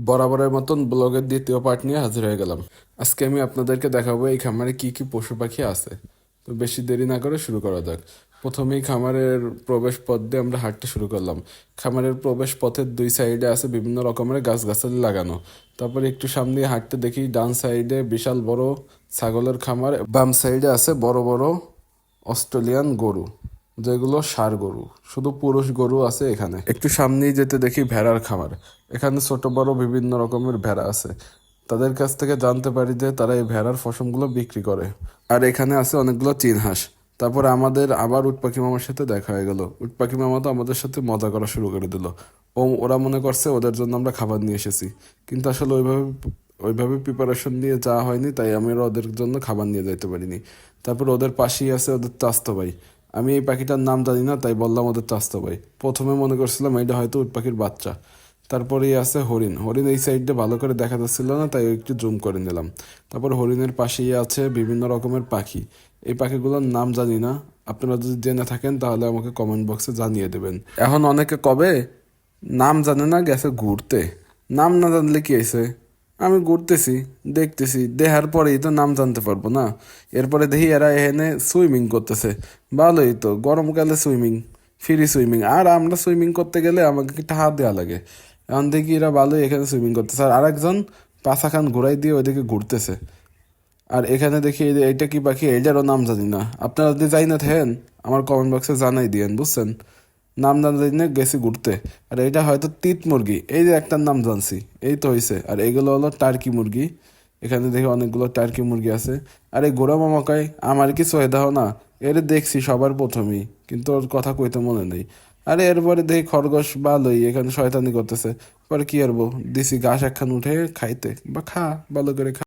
বরাবরের মতন ব্লগের দ্বিতীয় পার্ট নিয়ে হাজির হয়ে গেলাম। আজকে আমি আপনাদেরকে দেখাবো এই খামারে কি কি পশু পাখি আছে। তো বেশি দেরি না করে শুরু করা যাক। প্রথমেই খামারের প্রবেশ পথ দিয়ে আমরা হাঁটতে শুরু করলাম। খামারের প্রবেশ পথের দুই সাইডে আছে বিভিন্ন রকমের গাছগাছালি লাগানো। তারপরে একটু সামনে হাঁটতে দেখি ডান সাইডে বিশাল বড় ছাগলের খামার, বাম সাইডে আছে বড় বড় অস্ট্রেলিয়ান গরু, যেগুলো ষাঁড় গরু। শুধু পুরুষ গরু আছে এখানে। একটু সামনেই যেতে দেখি ভেড়ার খামার। এখানে ছোট বড় বিভিন্ন রকমের ভেড়া আছে। তাদের কাছ থেকে জানতে পারি যে তারা এই ভেড়ার পশমগুলো বিক্রি করে। আর এখানে আছে অনেকগুলো চীন হাঁস। তারপরে আমাদের আবার উট পাখি মামার সাথে দেখা হয়ে গেল। উট পাখি মামা তো আমাদের সাথে মজা করা শুরু করে দিল। ওরা মনে করছে ওদের জন্য আমরা খাবার নিয়ে এসেছি, কিন্তু আসলে ওইভাবে প্রিপারেশন নিয়ে যাওয়া হয়নি, তাই আমি ওদের জন্য খাবার নিয়ে যাইতে পারিনি। তারপর ওদের পাশেই আছে ওদের চাস্তো ভাই। আমি এই পাখিটার নাম জানি না, তাই বললাম ওদের চাস্তো ভাই। প্রথমে মনে করছিলাম এটা হয়তো উট পাখির বাচ্চা। তারপরেই আছে হরিণ। হরিণ এই সাইডে ভালো করে দেখা যাচ্ছিল না, তাই একটু জুম করে নিলাম। তারপর হরিণের পাশেই আছে বিভিন্ন রকমের পাখি। এই পাখিগুলোর নাম জানি না। আপনারা যদি জেনে থাকেন তাহলে আমাকে কমেন্ট বক্সে জানিয়ে দেবেন। এখন অনেকে কবে নাম জানে না, গেছে ঘুরতে। নাম না জানলে কি হয়েছে? আমি ঘুরতেছি, দেখতেছি, দেখার পরেই তো নাম জানতে পারবো না। এরপরে দেখি এরা এখানে সুইমিং করতেছে। ভালোই তো, গরমকালে সুইমিং, ফ্রি সুইমিং। আর আমরা সুইমিং করতে গেলে আমাকে কি টাকা দেওয়া লাগে? এখন দেখি এরা ভালোই এখানে সুইমিং করতেছে, আর আরেকজন পাছা খান ঘুরাই দিয়ে ওইদিকে ঘুরতেছে। আর এখানে দেখি এইটা কি পাখি, এইটারও নাম জানি না। আপনারা যদি যাই না থাকেন আমার কমেন্ট বক্সে জানাই দিয়েন, বুঝছেন? নাম না জানি গেছি ঘুরতে। আর এইটা হয়তো তিত মুরগি, এই যে একটার নাম জানছি, এই তো হয়েছে। আর এইগুলো হলো টার্কি মুরগি। এখানে দেখি অনেকগুলো টার্কি মুরগি আছে। আর এই গোড়া মামাকায় আমার কি সহেদাহ না, এর দেখছি সবার প্রথমেই, কিন্তু ওর কথা কইতে মনে নেই। আরে এরপরে দেখি খরগোশ ভালোই এখানে শয়তানি করতেছে। পরে কি করবো, দিছি ঘাস একখান উঠে খাইতে, বা খা, ভালো করে খা।